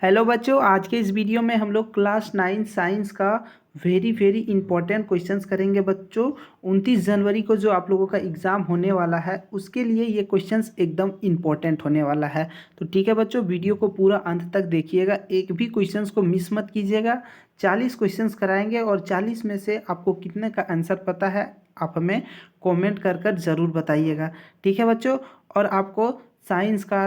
Hello बच्चों, आज के इस वीडियो में हम लोग क्लास 9 साइंस का वेरी इंपॉर्टेंट क्वेश्चंस करेंगे बच्चों। 29 जनवरी को जो आप लोगों का एग्ज़ाम होने वाला है उसके लिए ये क्वेश्चंस एकदम इम्पॉर्टेंट होने वाला है। तो ठीक है बच्चों, वीडियो को पूरा अंत तक देखिएगा, एक भी क्वेश्चंस को मिस मत कीजिएगा। 40 क्वेश्चंस कराएंगे और 40 में से आपको कितने का आंसर पता है आप हमें कॉमेंट कर ज़रूर बताइएगा। ठीक है बच्चों, और आपको साइंस का,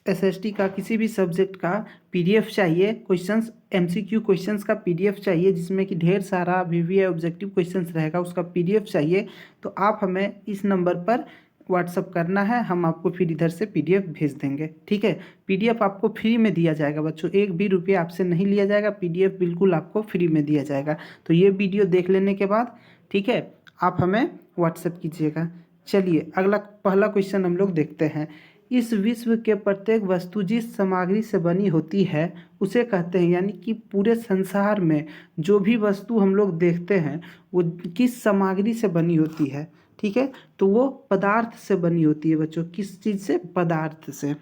एसएसटी का, किसी भी सब्जेक्ट का पीडीएफ चाहिए, क्वेश्चंस एमसीक्यू क्वेश्चंस का पीडीएफ चाहिए जिसमें कि ढेर सारा वीवीआई ऑब्जेक्टिव क्वेश्चंस रहेगा, उसका पीडीएफ चाहिए तो आप हमें इस नंबर पर व्हाट्सअप करना है, हम आपको फिर इधर से पीडीएफ भेज देंगे। ठीक है, पीडीएफ आपको फ्री में दिया जाएगा बच्चों, एक भी रुपया आपसे नहीं लिया जाएगा, पीडीएफ बिल्कुल आपको फ्री में दिया जाएगा। तो ये वीडियो देख लेने के बाद ठीक है आप हमें व्हाट्सएप कीजिएगा। चलिए अगला पहला क्वेश्चन हम लोग देखते हैं। इस विश्व के प्रत्येक वस्तु जिस सामग्री से बनी होती है उसे कहते हैं, यानी कि पूरे संसार में जो भी वस्तु हम लोग देखते हैं वो किस सामग्री से बनी होती है। ठीक है, तो वो पदार्थ से बनी होती है बच्चों। किस चीज़ से? पदार्थ से।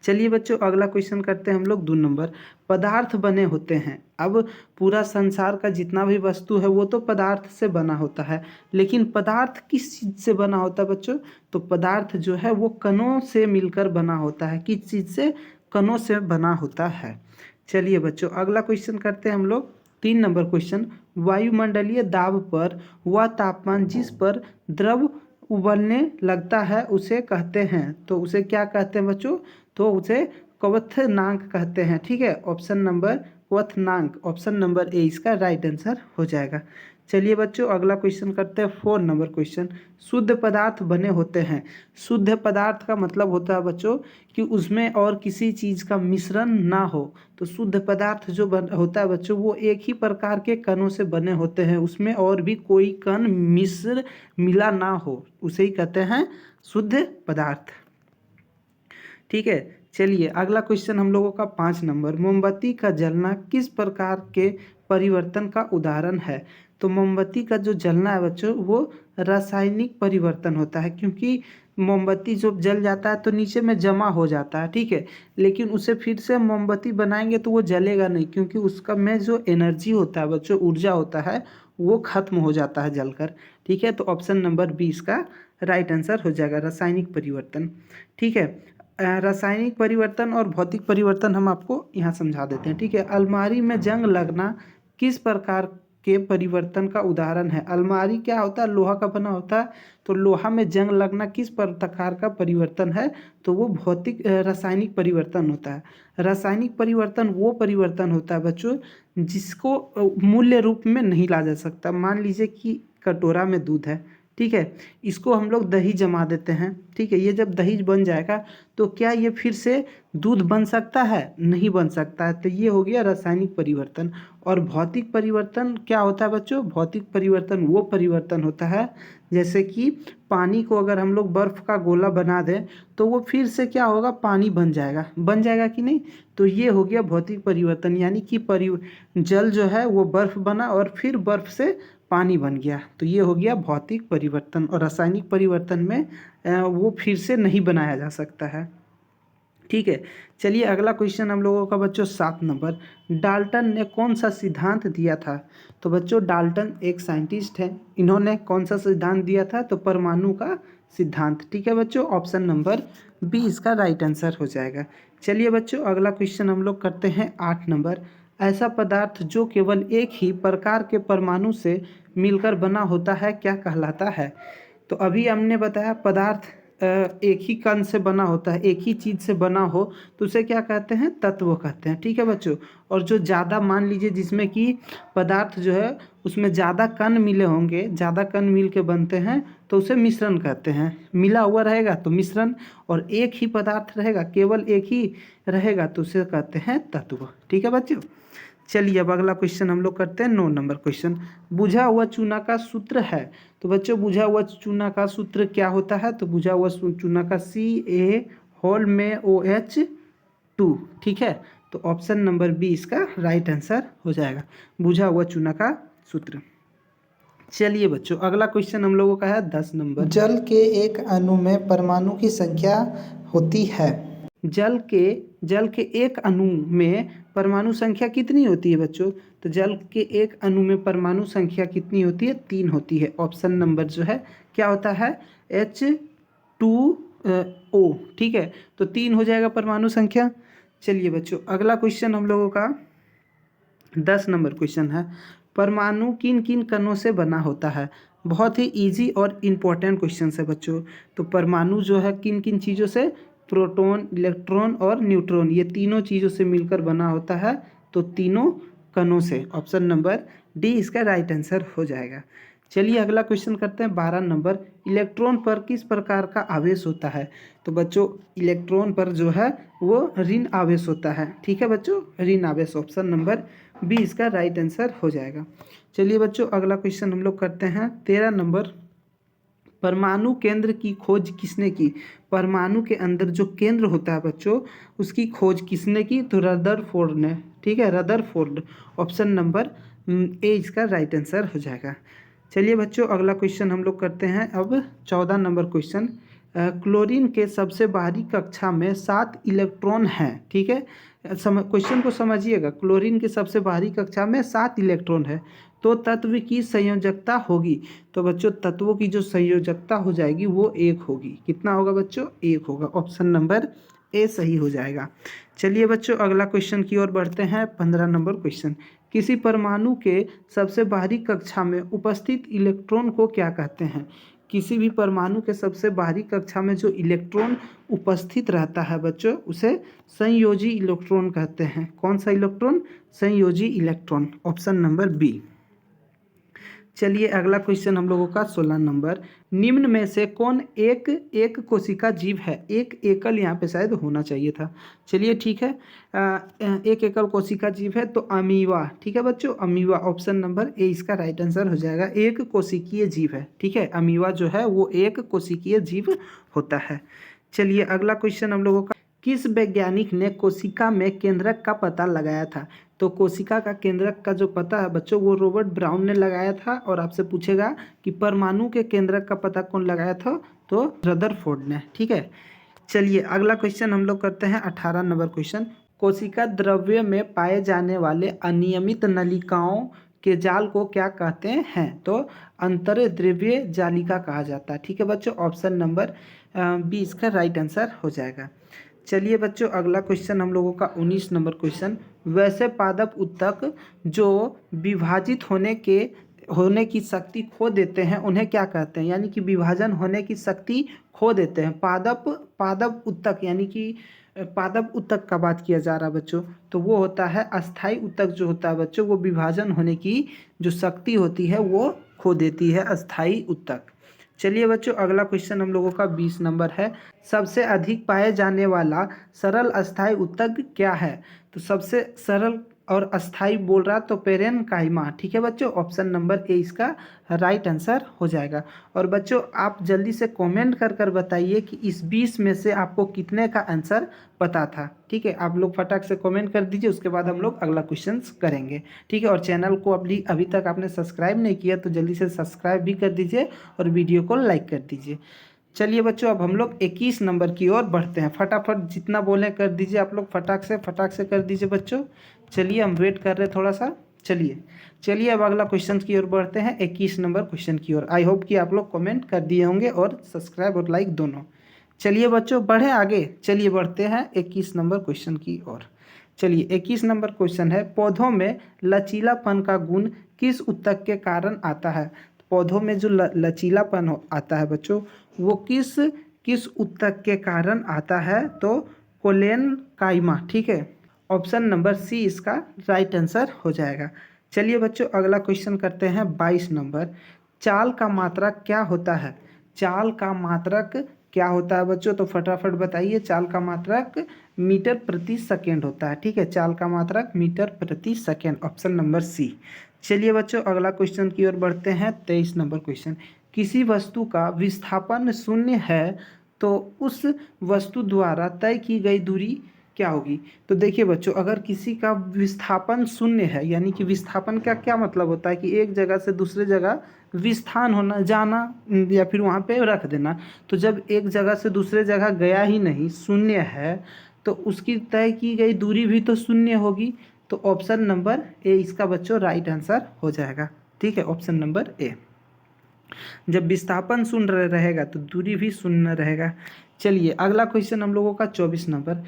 चलिए बच्चों अगला क्वेश्चन करते हैं हम लोग 2 नंबर। पदार्थ बने होते हैं। अब पूरा संसार का जितना भी वस्तु है वो तो पदार्थ से बना होता है, लेकिन पदार्थ किस चीज़ से बना होता है बच्चों? तो पदार्थ जो है वो कणों से मिलकर बना होता है। किस चीज़ से? कणों से बना होता है। चलिए बच्चों अगला क्वेश्चन करते हैं हम लोग 3 नंबर क्वेश्चन। वायुमंडलीय दाब पर वह तापमान जिस पर द्रव उबलने लगता है उसे कहते हैं, तो उसे क्या कहते हैं बच्चों? तो उसे क्वथनांक कहते हैं। ठीक है, ऑप्शन नंबर क्वथनांक, ऑप्शन नंबर ए इसका राइट आंसर हो जाएगा। चलिए बच्चों अगला क्वेश्चन करते हैं 4 नंबर क्वेश्चन। शुद्ध पदार्थ बने होते हैं। शुद्ध पदार्थ का मतलब होता है बच्चों कि उसमें और किसी चीज़ का मिश्रण ना हो। तो शुद्ध पदार्थ जो होता है बच्चों वो एक ही प्रकार के कणों से बने होते हैं, उसमें और भी कोई कण मिश्र मिला ना हो, उसे ही कहते हैं शुद्ध पदार्थ। ठीक है, चलिए अगला क्वेश्चन हम लोगों का 5 नंबर। मोमबत्ती का जलना किस प्रकार के परिवर्तन का उदाहरण है? तो मोमबत्ती का जो जलना है बच्चों वो रासायनिक परिवर्तन होता है, क्योंकि मोमबत्ती जब जल जाता है तो नीचे में जमा हो जाता है। ठीक है, लेकिन उसे फिर से मोमबत्ती बनाएंगे तो वो जलेगा नहीं, क्योंकि उसका में जो एनर्जी होता है बच्चों, ऊर्जा होता है, वो खत्म हो जाता है जलकर। ठीक है, तो ऑप्शन नंबर 20 का राइट आंसर हो जाएगा, रासायनिक परिवर्तन। ठीक है, रासायनिक परिवर्तन और भौतिक परिवर्तन हम आपको यहाँ समझा देते हैं। ठीक है, अलमारी में जंग लगना किस प्रकार के परिवर्तन का उदाहरण है? अलमारी क्या होता है? लोहा का बना होता है, तो लोहा में जंग लगना किस प्रकार का परिवर्तन है? तो वो भौतिक रासायनिक परिवर्तन होता है। रासायनिक परिवर्तन वो परिवर्तन होता है बच्चों जिसको मूल्य रूप में नहीं ला जा सकता। मान लीजिए कि कटोरा में दूध है, ठीक है, इसको हम लोग दही जमा देते हैं। ठीक है, ये जब दही बन जाएगा तो क्या ये फिर से दूध बन सकता है? नहीं बन सकता है। तो ये हो गया रासायनिक परिवर्तन। और भौतिक परिवर्तन क्या होता है बच्चों? भौतिक परिवर्तन वो परिवर्तन होता है जैसे कि पानी को अगर हम लोग बर्फ़ का गोला बना दें तो वो फिर से क्या होगा? पानी बन जाएगा कि नहीं? तो ये हो गया भौतिक परिवर्तन, यानी कि जल जो है वो बर्फ़ बना और फिर बर्फ़ से पानी बन गया, तो ये हो गया भौतिक परिवर्तन। और रासायनिक परिवर्तन में वो फिर से नहीं बनाया जा सकता है। ठीक है, चलिए अगला क्वेश्चन हम लोगों का बच्चों 7 नंबर। डाल्टन ने कौन सा सिद्धांत दिया था? तो बच्चों डाल्टन एक साइंटिस्ट है, इन्होंने कौन सा सिद्धांत दिया था? तो परमाणु का सिद्धांत। ठीक है बच्चों, ऑप्शन नंबर बी इसका राइट आंसर हो जाएगा। चलिए बच्चों अगला क्वेश्चन हम लोग करते हैं 8 नंबर। ऐसा पदार्थ जो केवल एक ही प्रकार के परमाणु से मिलकर बना होता है क्या कहलाता है? तो अभी हमने बताया पदार्थ एक ही कण से बना होता है, एक ही चीज़ से बना हो तो उसे क्या कहते हैं? तत्व कहते हैं। ठीक है बच्चों, और जो ज़्यादा मान लीजिए जिसमें कि पदार्थ जो है उसमें ज़्यादा कण मिले होंगे, ज़्यादा कण मिल के बनते हैं तो उसे मिश्रण कहते हैं। मिला हुआ रहेगा तो मिश्रण, और एक ही पदार्थ रहेगा, केवल एक ही रहेगा तो उसे कहते हैं तत्व। ठीक है बच्चों, चलिए अब अगला क्वेश्चन हम लोग करते हैं 9 नंबर क्वेश्चन। बुझा हुआ चूना का सूत्र है। तो बच्चों बुझा हुआ चूना का सूत्र क्या होता है? तो बुझा हुआ चूना का CaOH2। ठीक है, तो ऑप्शन नंबर बी इसका राइट आंसर हो जाएगा, बुझा हुआ चूना का सूत्र। चलिए बच्चों अगला क्वेश्चन हम लोगों का है 10 नंबर। जल के एक अणु में परमाणु की संख्या होती है। जल के एक अणु में परमाणु संख्या कितनी होती है बच्चों? तो जल के एक अणु में परमाणु संख्या कितनी होती है? 3 होती है। ऑप्शन नंबर जो है क्या होता है? H2O। ठीक है, तो 3 हो जाएगा परमाणु संख्या। चलिए बच्चों, अगला क्वेश्चन हम लोगों का 10 नंबर क्वेश्चन है, परमाणु किन किन कणों से बना होता है? बहुत ही इजी और इम्पोर्टेंट क्वेश्चन है बच्चों। तो परमाणु जो है किन किन चीज़ों से? प्रोटॉन, इलेक्ट्रॉन और न्यूट्रॉन, ये तीनों चीज़ों से मिलकर बना होता है। तो तीनों कणों से। ऑप्शन नंबर डी इसका राइट आंसर हो जाएगा। चलिए अगला क्वेश्चन करते हैं 12 नंबर, इलेक्ट्रॉन पर किस प्रकार का आवेश होता है? तो बच्चों इलेक्ट्रॉन पर जो है वो ऋण आवेश होता है। ठीक है बच्चों, ऋण आवेश। ऑप्शन नंबर बी इसका राइट आंसर हो जाएगा। चलिए बच्चों अगला क्वेश्चन हम लोग करते हैं 13 नंबर, परमाणु केंद्र की खोज किसने की? परमाणु के अंदर जो केंद्र होता है बच्चों, उसकी खोज किसने की? तो रदरफोर्ड ने। ठीक है, रदरफोर्ड। ऑप्शन नंबर ए इसका राइट आंसर हो जाएगा। चलिए बच्चों अगला क्वेश्चन हम लोग करते हैं अब 14 नंबर क्वेश्चन, क्लोरीन के सबसे बाहरी कक्षा में 7 इलेक्ट्रॉन हैं। ठीक है, क्वेश्चन को समझिएगा, क्लोरीन के सबसे बाहरी कक्षा में 7 इलेक्ट्रॉन है, तो तत्व की संयोजकता होगी। तो बच्चों तत्वों की जो संयोजकता हो जाएगी वो 1 होगी। कितना होगा बच्चों? 1 होगा। ऑप्शन नंबर ए सही हो जाएगा। चलिए बच्चों अगला क्वेश्चन की ओर बढ़ते हैं 15 नंबर क्वेश्चन, किसी परमाणु के सबसे बाहरी कक्षा में उपस्थित इलेक्ट्रॉन को क्या कहते हैं? किसी भी परमाणु के सबसे बाहरी कक्षा में जो इलेक्ट्रॉन उपस्थित रहता है बच्चों, उसे संयोजी इलेक्ट्रॉन कहते हैं। कौन सा इलेक्ट्रॉन? संयोजी इलेक्ट्रॉन। Option number B. चलिए अगला क्वेश्चन हम लोगों का 16 नंबर, निम्न में से कौन एक एक कोशिका जीव है? एक एकल यहाँ पे शायद होना चाहिए था। चलिए ठीक है, एक एकल कोशिका जीव है तो अमीबा। ठीक है बच्चों, अमीबा। ऑप्शन नंबर ए इसका राइट आंसर हो जाएगा। एक कोशिकीय जीव है। ठीक है, अमीबा जो है वो एक कोशिकीय जीव होता है। चलिए अगला क्वेश्चन हम लोगों का, किस वैज्ञानिक ने कोशिका में केंद्रक का पता लगाया था? तो कोशिका का केंद्रक का जो पता है बच्चों वो रॉबर्ट ब्राउन ने लगाया था। और आपसे पूछेगा कि परमाणु के केंद्रक का पता कौन लगाया था? तो रदरफोर्ड ने। ठीक है, चलिए अगला क्वेश्चन हम लोग करते हैं 18 नंबर क्वेश्चन, कोशिका द्रव्य में पाए जाने वाले अनियमित नलिकाओं के जाल को क्या कहते हैं? तो अंतर्द्रव्य जालिका कहा जाता है। ठीक है बच्चों, ऑप्शन नंबर बी इसका राइट आंसर हो जाएगा। चलिए बच्चों अगला क्वेश्चन हम लोगों का 19 नंबर क्वेश्चन, वैसे पादप उत्तक जो विभाजित होने की शक्ति खो देते हैं उन्हें क्या कहते हैं? यानी कि विभाजन होने की शक्ति खो देते हैं। पादप उत्तक यानी कि पादप उत्तक का बात किया जा रहा है बच्चों, तो वो होता है अस्थाई उत्तक जो होता है बच्चों, वो विभाजन होने की जो शक्ति होती है वो खो देती है, अस्थाई उत्तक। चलिए बच्चों अगला क्वेश्चन हम लोगों का 20 नंबर है, सबसे अधिक पाए जाने वाला सरल अस्थाई उत्तक क्या है? तो सबसे सरल और अस्थाई बोल रहा तो पेरेनकाइमा। ठीक है बच्चों, ऑप्शन नंबर ए इसका राइट आंसर हो जाएगा। और बच्चों आप जल्दी से कमेंट कर कर बताइए कि इस 20 में से आपको कितने का आंसर पता था। ठीक है, आप लोग फटाक से कमेंट कर दीजिए, उसके बाद हम लोग अगला क्वेश्चन करेंगे। ठीक है, और चैनल को अभी तक आपने सब्सक्राइब नहीं किया तो जल्दी से सब्सक्राइब भी कर दीजिए और वीडियो को लाइक कर दीजिए। चलिए बच्चों अब हम लोग 21 नंबर की ओर बढ़ते हैं। फटाफट जितना बोले कर दीजिए आप लोग, फटाक से कर दीजिए बच्चों। चलिए हम वेट कर रहे हैं थोड़ा सा। चलिए अब अगला क्वेश्चन की ओर बढ़ते हैं, 21 नंबर क्वेश्चन की ओर। आई होप कि आप लोग कमेंट कर दिए होंगे और सब्सक्राइब और लाइक दोनों। चलिए बच्चों बढ़े आगे, चलिए बढ़ते हैं 21 नंबर क्वेश्चन की ओर। चलिए 21 नंबर क्वेश्चन है, पौधों में लचीलापन का गुण किस उत्तक के कारण आता है? पौधों में जो लचीलापन आता है बच्चों वो किस उत्तक के कारण आता है? तो कोलेनकाइमा। ठीक है, ऑप्शन नंबर सी इसका राइट आंसर हो जाएगा। चलिए बच्चों अगला क्वेश्चन करते हैं 22 नंबर, चाल का मात्रक क्या होता है? चाल का मात्रक क्या होता है बच्चों? तो फटाफट बताइए। चाल का मात्रक मीटर प्रति सेकेंड होता है। ठीक है, चाल का मात्रक मीटर प्रति सेकेंड। Option number C. चलिए बच्चों अगला क्वेश्चन की ओर बढ़ते हैं 23 नंबर क्वेश्चन, किसी वस्तु का विस्थापन शून्य है तो उस वस्तु द्वारा तय की गई दूरी क्या होगी? तो देखिए बच्चों अगर किसी का विस्थापन शून्य है, यानी कि विस्थापन का क्या मतलब होता है कि एक जगह से दूसरे जगह विस्थान होना, जाना या फिर वहाँ पे रख देना। तो जब एक जगह से दूसरे जगह गया ही नहीं, शून्य है, तो उसकी तय की गई दूरी भी तो शून्य होगी। तो ऑप्शन नंबर ए इसका बच्चों राइट आंसर हो जाएगा। ठीक है, ऑप्शन नंबर ए। जब विस्थापन शून्य रहेगा तो दूरी भी शून्य रहेगा। चलिए अगला क्वेश्चन हम लोगों का 24 नंबर।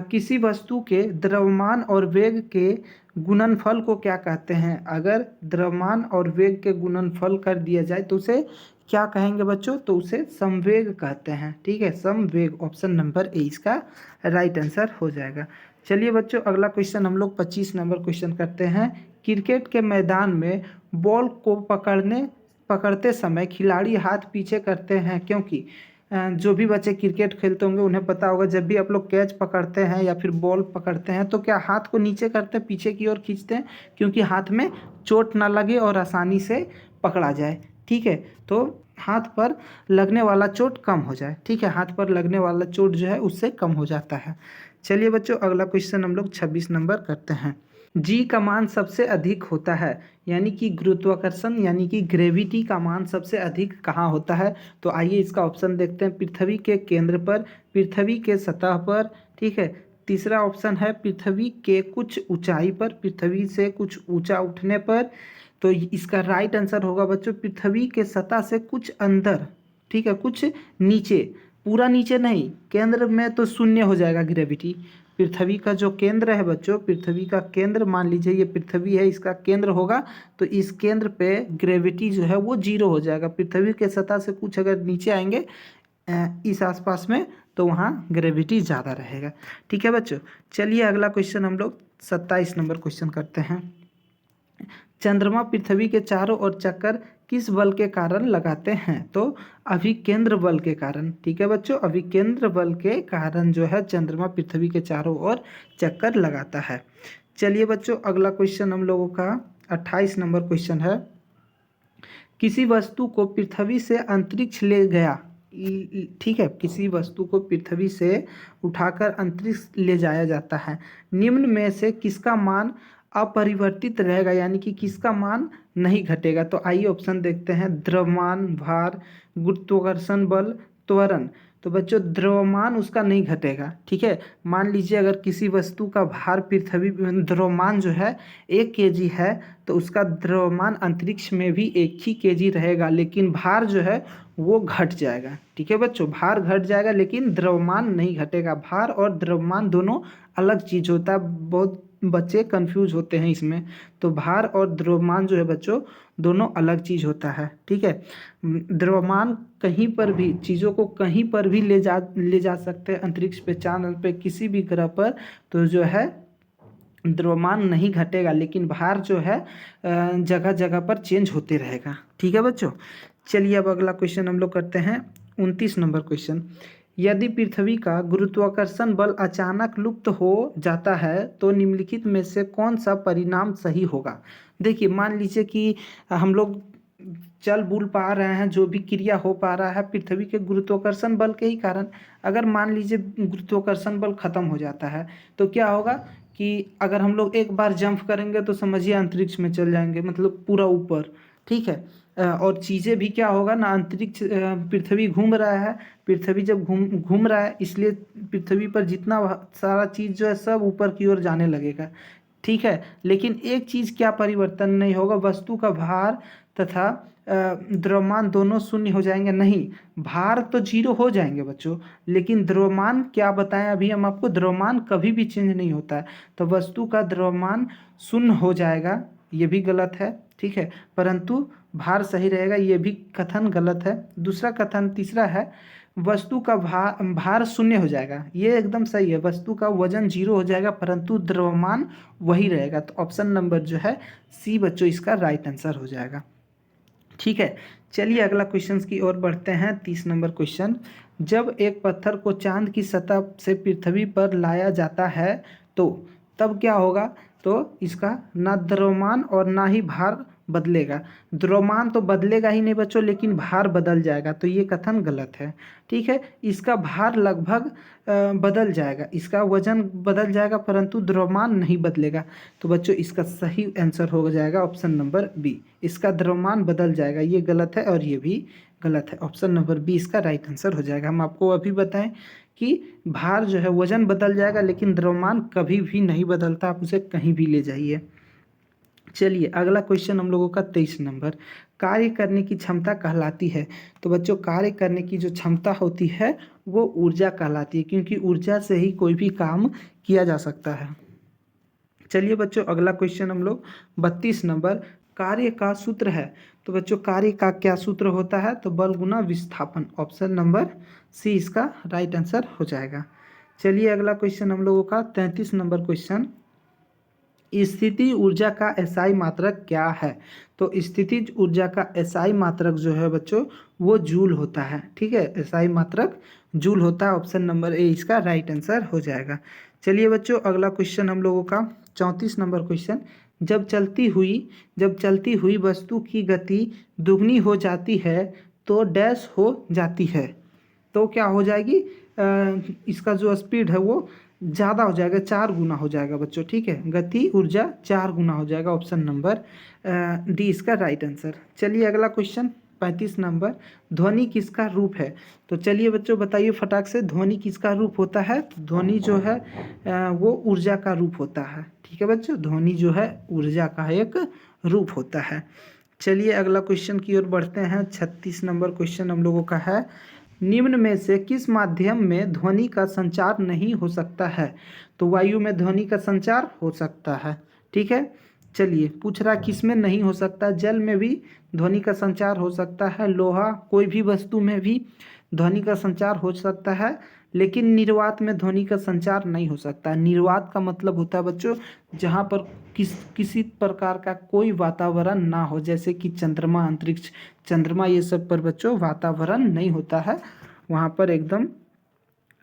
किसी वस्तु के द्रव्यमान और वेग के गुणनफल को क्या कहते हैं? अगर द्रव्यमान और वेग के गुणनफल कर दिया जाए तो उसे क्या कहेंगे बच्चों? तो उसे संवेग कहते हैं। ठीक है, संवेग, ऑप्शन नंबर ए इसका राइट आंसर हो जाएगा। चलिए बच्चों अगला क्वेश्चन हम लोग 25 नंबर क्वेश्चन करते हैं। क्रिकेट के मैदान में बॉल को पकड़ते समय खिलाड़ी हाथ पीछे करते हैं क्योंकि जो भी बच्चे क्रिकेट खेलते होंगे उन्हें पता होगा, जब भी आप लोग कैच पकड़ते हैं या फिर बॉल पकड़ते हैं तो क्या हाथ को नीचे करते हैं, पीछे की ओर खींचते हैं, क्योंकि हाथ में चोट ना लगे और आसानी से पकड़ा जाए। ठीक है, तो हाथ पर लगने वाला चोट कम हो जाए। ठीक है, हाथ पर लगने वाला चोट जो है उससे कम हो जाता है। चलिए बच्चों अगला क्वेश्चन हम लोग 26 नंबर करते हैं। जी का मान सबसे अधिक होता है, यानी कि गुरुत्वाकर्षण यानी कि ग्रेविटी का मान सबसे अधिक कहाँ होता है? तो आइए इसका ऑप्शन देखते हैं। पृथ्वी के केंद्र पर, पृथ्वी के सतह पर, ठीक है। तीसरा ऑप्शन है पृथ्वी के कुछ ऊंचाई पर, पृथ्वी से कुछ ऊंचा उठने पर। तो इसका राइट आंसर होगा बच्चों पृथ्वी के सतह से कुछ अंदर। ठीक है, कुछ नीचे, पूरा नीचे नहीं, केंद्र में तो शून्य हो जाएगा ग्रेविटी। पृथ्वी का जो केंद्र है बच्चों, पृथ्वी का केंद्र मान लीजिए ये पृथ्वी है, इसका केंद्र होगा तो इस केंद्र पे ग्रेविटी जो है वो जीरो हो जाएगा। पृथ्वी के सतह से कुछ अगर नीचे आएंगे इस आसपास में तो वहाँ ग्रेविटी ज़्यादा रहेगा। ठीक है बच्चों, चलिए अगला क्वेश्चन हम लोग 27 नंबर क्वेश्चन करते हैं। चंद्रमा पृथ्वी के चारों ओर चक्कर किस बल के कारण लगाते हैं? तो अभिकेंद्र बल के कारण। ठीक है बच्चों, अभिकेंद्र बल के कारण जो है चंद्रमा पृथ्वी के चारों ओर चक्कर लगाता है। चलिए बच्चों अगला क्वेश्चन हम लोगों का 28 नंबर क्वेश्चन है। किसी वस्तु को पृथ्वी से अंतरिक्ष ले गया, ठीक है, किसी वस्तु को पृथ्वी से उठाकर अंतरिक्ष ले जाया जाता है, निम्न में से किसका मान अपरिवर्तित रहेगा, यानी कि किसका मान नहीं घटेगा? तो आइए ऑप्शन देखते हैं। द्रव्यमान, भार, गुरुत्वाकर्षण बल, त्वरण। तो बच्चों द्रव्यमान उसका नहीं घटेगा। ठीक है, मान लीजिए अगर किसी वस्तु का भार पृथ्वी, द्रव्यमान जो है 1 kg है तो उसका द्रव्यमान अंतरिक्ष में भी 1 ही kg रहेगा, लेकिन भार जो है वो घट जाएगा। ठीक है बच्चों, भार घट जाएगा लेकिन द्रव्यमान नहीं घटेगा। भार और द्रव्यमान दोनों अलग चीज़ होता है, बहुत बच्चे कंफ्यूज होते हैं इसमें। तो भार और द्रव्यमान जो है बच्चों दोनों अलग चीज़ होता है। ठीक है, द्रव्यमान कहीं पर भी, चीज़ों को कहीं पर भी ले जा सकते हैं, अंतरिक्ष पे, चांद पे, किसी भी ग्रह पर, तो जो है द्रव्यमान नहीं घटेगा, लेकिन भार जो है जगह जगह पर चेंज होते रहेगा। ठीक है बच्चों, चलिए अब अगला क्वेश्चन हम लोग करते हैं 29 नंबर क्वेश्चन। यदि पृथ्वी का गुरुत्वाकर्षण बल अचानक लुप्त हो जाता है तो निम्नलिखित में से कौन सा परिणाम सही होगा? देखिए मान लीजिए कि हम लोग चल बुल पा रहे हैं, जो भी क्रिया हो पा रहा है पृथ्वी के गुरुत्वाकर्षण बल के ही कारण। अगर मान लीजिए गुरुत्वाकर्षण बल खत्म हो जाता है तो क्या होगा कि अगर हम लोग एक बार जंप करेंगे तो समझिए अंतरिक्ष में चल जाएंगे, मतलब पूरा ऊपर। ठीक है, और चीज़ें भी क्या होगा ना, अंतरिक्ष, पृथ्वी घूम रहा है, पृथ्वी जब घूम रहा है इसलिए पृथ्वी पर जितना सारा चीज़ जो है सब ऊपर की ओर जाने लगेगा। ठीक है, लेकिन एक चीज़ क्या परिवर्तन नहीं होगा, वस्तु का भार तथा द्रव्यमान दोनों शून्य हो जाएंगे। नहीं, भार तो जीरो हो जाएंगे बच्चों, लेकिन द्रव्यमान क्या बताएं अभी हम आपको, द्रव्यमान कभी भी चेंज नहीं होता है। तो वस्तु का द्रव्यमान शून्य हो जाएगा, ये भी गलत है। ठीक है, परंतु भार सही रहेगा, ये भी कथन गलत है। दूसरा कथन तीसरा है, वस्तु का भार शून्य हो जाएगा, ये एकदम सही है। वस्तु का वजन जीरो हो जाएगा परंतु द्रव्यमान वही रहेगा। तो ऑप्शन नंबर जो है सी बच्चों इसका राइट आंसर हो जाएगा। ठीक है, चलिए अगला क्वेश्चन की ओर बढ़ते हैं। 30 नंबर क्वेश्चन। जब एक पत्थर को चांद की सतह से पृथ्वी पर लाया जाता है तो तब क्या होगा? तो इसका ना द्रव्यमान और ना ही भार बदलेगा। द्रव्यमान तो बदलेगा ही नहीं बच्चों, लेकिन भार बदल जाएगा, तो ये कथन गलत है। ठीक है, इसका भार लगभग बदल जाएगा, इसका वजन बदल जाएगा परंतु द्रव्यमान नहीं बदलेगा। तो बच्चों इसका सही आंसर हो जाएगा ऑप्शन नंबर बी, इसका द्रव्यमान बदल जाएगा। ये गलत है और ये भी गलत है, ऑप्शन नंबर बी इसका राइट आंसर हो जाएगा। हम आपको अभी बताएं कि भार जो है वजन बदल जाएगा, लेकिन द्रव्यमान कभी भी नहीं बदलता, आप उसे कहीं भी ले जाइए। चलिए अगला क्वेश्चन हम लोगों का 23 नंबर, कार्य करने की क्षमता कहलाती है। तो बच्चों कार्य करने की जो क्षमता होती है वो ऊर्जा कहलाती है, क्योंकि ऊर्जा से ही कोई भी काम किया जा सकता है। चलिए बच्चों अगला क्वेश्चन हम लोग 32 नंबर, कार्य का सूत्र है। तो बच्चों कार्य का क्या सूत्र होता है? तो बल गुना विस्थापन, ऑप्शन नंबर सी इसका राइट आंसर हो जाएगा। चलिए अगला क्वेश्चन हम लोगों का 33 नंबर क्वेश्चन, स्थिति ऊर्जा का एसआई मात्रक क्या है? तो स्थितिज ऊर्जा का एसआई मात्रक जो है बच्चों वो जूल होता है। ठीक है, एसआई मात्रक जूल होता है, ऑप्शन नंबर ए इसका राइट आंसर हो जाएगा। चलिए बच्चों अगला क्वेश्चन हम लोगों का 34 नंबर क्वेश्चन, जब चलती हुई वस्तु की गति दुगनी हो जाती है तो डैश हो जाती है। तो क्या हो जाएगी? इसका जो स्पीड है वो ज़्यादा हो जाएगा, 4 गुना हो जाएगा बच्चों। ठीक है, गति ऊर्जा 4 गुना हो जाएगा, ऑप्शन नंबर डी इसका राइट आंसर। चलिए अगला क्वेश्चन 35 नंबर, ध्वनि किसका रूप है? तो चलिए बच्चों बताइए फटाक से, ध्वनि किसका रूप होता है? तो ध्वनि जो है वो ऊर्जा का रूप होता है। ठीक है बच्चों, ध्वनि जो है ऊर्जा का एक रूप होता है। चलिए अगला क्वेश्चन की ओर बढ़ते हैं। 36 नंबर क्वेश्चन हम लोगों का है, निम्न में से किस माध्यम में ध्वनि का संचार नहीं हो सकता है? तो वायु में ध्वनि का संचार हो सकता है। ठीक है, चलिए पूछ रहा किस में नहीं हो सकता? जल में भी ध्वनि का संचार हो सकता है, लोहा कोई भी वस्तु में भी ध्वनि का संचार हो सकता है, लेकिन निर्वात में ध्वनि का संचार नहीं हो सकता। निर्वात का मतलब होता है बच्चों जहाँ पर किसी प्रकार का कोई वातावरण ना हो, जैसे कि चंद्रमा, अंतरिक्ष, चंद्रमा ये सब पर बच्चों वातावरण नहीं होता है। वहाँ पर एकदम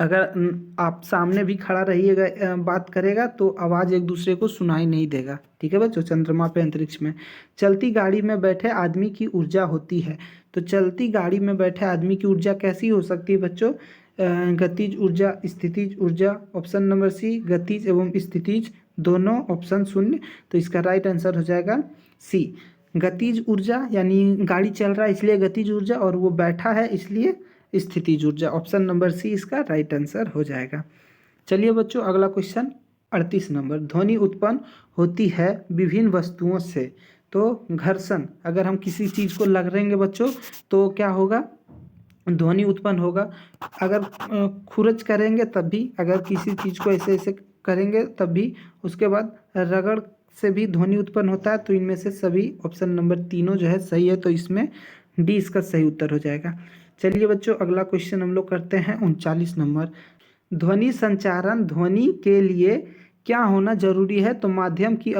अगर आप सामने भी खड़ा रहिएगा बात करेगा तो आवाज़ एक दूसरे को सुनाई नहीं देगा। ठीक है बच्चों, चंद्रमा पे, अंतरिक्ष में। चलती गाड़ी में बैठे आदमी की ऊर्जा होती है। तो चलती गाड़ी में बैठे आदमी की ऊर्जा कैसी हो सकती है बच्चों? गतिज ऊर्जा, स्थितिज ऊर्जा, ऑप्शन नंबर सी गतिज एवं स्थितिज दोनों, ऑप्शन शून्य। तो इसका राइट आंसर हो जाएगा सी गतिज ऊर्जा, यानी गाड़ी चल रहा है इसलिए गतिज ऊर्जा, और वो बैठा है इसलिए स्थितिज ऊर्जा, ऑप्शन नंबर सी इसका राइट आंसर हो जाएगा। चलिए बच्चों अगला क्वेश्चन 38 नंबर, ध्वनि उत्पन्न होती है विभिन्न वस्तुओं से। तो घर्षण, अगर हम किसी चीज़ को लगेंगे बच्चों तो क्या होगा? ध्वनि उत्पन्न होगा। अगर खुरच करेंगे तब भी, अगर किसी चीज़ को ऐसे ऐसे करेंगे तब भी, उसके बाद रगड़ से भी ध्वनि उत्पन्न होता है। तो इनमें से सभी ऑप्शन नंबर तीनों जो है सही है, तो इसमें डी इसका सही उत्तर हो जाएगा। चलिए बच्चों अगला क्वेश्चन हम लोग करते हैं 39 नंबर, ध्वनि संचारण ध्वनि के लिए क्या होना जरूरी है? तो माध्यम की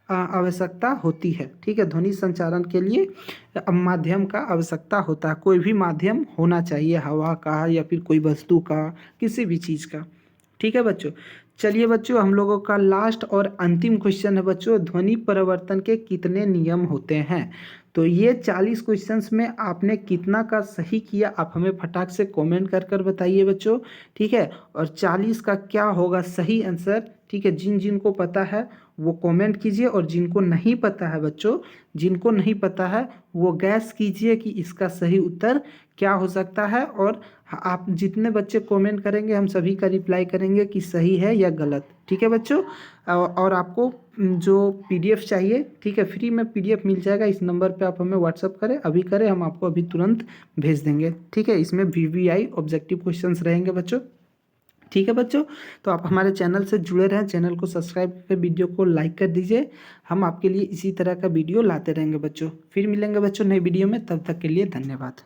आवश्यकता होती है। ठीक है, ध्वनि संचारण के लिए माध्यम का आवश्यकता होता है। कोई भी माध्यम होना चाहिए, हवा का या फिर कोई वस्तु का, किसी भी चीज़ का। ठीक है बच्चों, चलिए बच्चों हम लोगों का लास्ट और अंतिम क्वेश्चन है बच्चों, ध्वनि परिवर्तन के कितने नियम होते हैं? तो ये 40 क्वेश्चंस में आपने कितना का सही किया, आप हमें फटाक से कमेंट कर कर बताइए बच्चों। ठीक है, और 40 का क्या होगा सही आंसर? ठीक है, जिनको पता है वो कमेंट कीजिए, और जिनको नहीं पता है बच्चों, जिनको नहीं पता है वो गैस कीजिए कि इसका सही उत्तर क्या हो सकता है। और आप जितने बच्चे कमेंट करेंगे हम सभी का रिप्लाई करेंगे कि सही है या गलत। ठीक है बच्चों, और आपको जो पीडीएफ चाहिए, ठीक है, फ्री में पीडीएफ मिल जाएगा। इस नंबर पे आप हमें व्हाट्सअप करें, अभी करें, हम आपको अभी तुरंत भेज देंगे। ठीक है, इसमें वीवीआई ऑब्जेक्टिव क्वेश्चंस रहेंगे बच्चों। ठीक है बच्चों, तो आप हमारे चैनल से जुड़े रहें, चैनल को सब्सक्राइब करके वीडियो को लाइक कर दीजिए। हम आपके लिए इसी तरह का वीडियो लाते रहेंगे बच्चों। फिर मिलेंगे बच्चों नई वीडियो में, तब तक के लिए धन्यवाद।